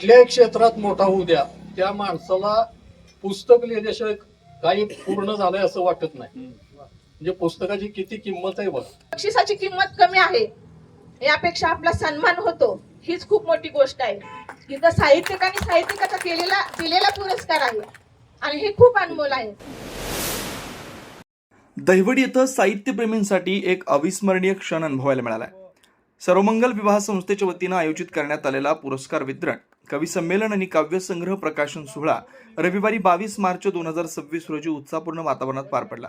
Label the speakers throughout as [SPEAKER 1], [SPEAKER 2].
[SPEAKER 1] कुठल्याही क्षेत्रात मोठा होऊ द्या, त्या माणसाला पुस्तक लिहिल्याशिवाय काही पूर्ण झालंय असं वाटत नाही. म्हणजे पुस्तकाची किती किंमत आहे बघ.
[SPEAKER 2] बक्षिसाची किंमत कमी आहे यापेक्षा आपला सन्मान होतो हीच खूप मोठी गोष्ट आहे. इथं साहित्यिकांनी साहित्यिकाचा दिलेला पुरस्कार आहे आणि हे खूप अनमोल आहे.
[SPEAKER 3] दहिवडी येथे साहित्यप्रेमींसाठी एक अविस्मरणीय क्षण अनुभवायला मिळाला. सर्वमंगल विवाह संस्थेच्या वतीनं आयोजित करण्यात आलेला पुरस्कार वितरण, कवी संमेलन आणि काव्यसंग्रह प्रकाशन सोहळा रविवारी 22 मार्च 2026 रोजी उत्साहपूर्ण वातावरणात पार पडला.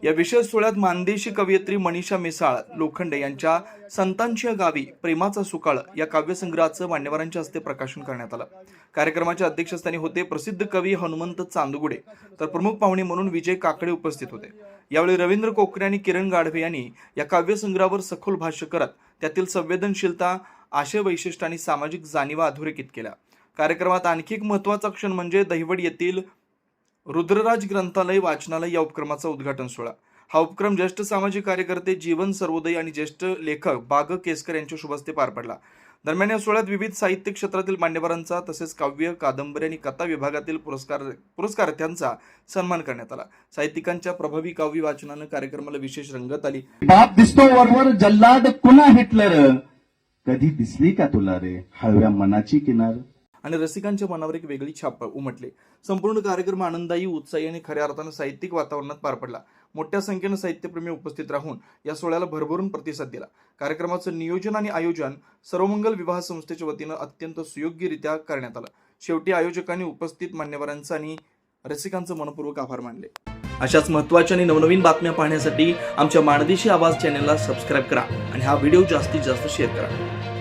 [SPEAKER 3] या विशेष सोहळ्यात मानदेशी कवयित्री मनीषा मिसाळ लोखंडे यांच्या संतांच्या गावी प्रेमाचा सुकाळ या काव्यसंग्रहाचं मान्यवरांच्या हस्ते प्रकाशन करण्यात आलं. कार्यक्रमाच्या अध्यक्षस्थानी होते प्रसिद्ध कवी हनुमंत चांदगुडे, तर प्रमुख पाहुणे म्हणून विजय काकडे उपस्थित होते. यावेळी रवींद्र कोकरे आणि किरण गाढवे यांनी या काव्यसंग्रहावर सखोल भाष्य करत त्यातील संवेदनशीलता, आशय वैशिष्ट्य आणि सामाजिक जाणीवा अधोरेखित केल्या. कार्यक्रमात आणखी एक महत्त्वाचा क्षण म्हणजे दहिवडी येथील रुद्रराज ग्रंथालय वाचनालय या उपक्रमाचा उद्घाटन सोहळा. हा उपक्रम ज्येष्ठ सामाजिक कार्यकर्ते जीवन सर्वोदय आणि ज्येष्ठ लेखक बाग केसकर यांच्या शुभ हस्ते पार पडला. दरम्यान या सोहळ्यात विविध साहित्य क्षेत्रातील मान्यवरांचा तसेच काव्य, कादंबरी आणि कथा विभागातील पुरस्कारार्थ्यांचा सन्मान करण्यात आला. साहित्यिकांच्या प्रभावी काव्य वाचनानं कार्यक्रमाला विशेष रंगत आली.
[SPEAKER 4] बाप दिसतो वरवर जल्लाद पुन्हा हिटलर, कधी दिसली का तुला रे हळव्या मनाची किनार.
[SPEAKER 3] आणि रसिकांच्या मनावर एक वेगळी छाप उमटली. संपूर्ण कार्यक्रम आनंदायी, उत्साही आणि खऱ्या अर्थानं साहित्यिक वातावरणात पार पडला. मोठ्या संख्येनं साहित्यप्रेमी उपस्थित राहून या सोहळ्याला भरभरून प्रतिसाद दिला. कार्यक्रमाचं नियोजन आणि आयोजन सर्वमंगल विवाह संस्थेच्या वतीनं अत्यंत सुयोग्यरित्या करण्यात आलं. शेवटी आयोजकांनी उपस्थित मान्यवरांचा आणि रसिकांचं मनपूर्वक आभार मानले. अशाच महत्त्वाच्या आणि नवनवीन बातम्या पाहण्यासाठी आमच्या माणदेशी आवाज चॅनेलला सबस्क्राईब करा आणि हा व्हिडिओ जास्तीत जास्त शेअर करा.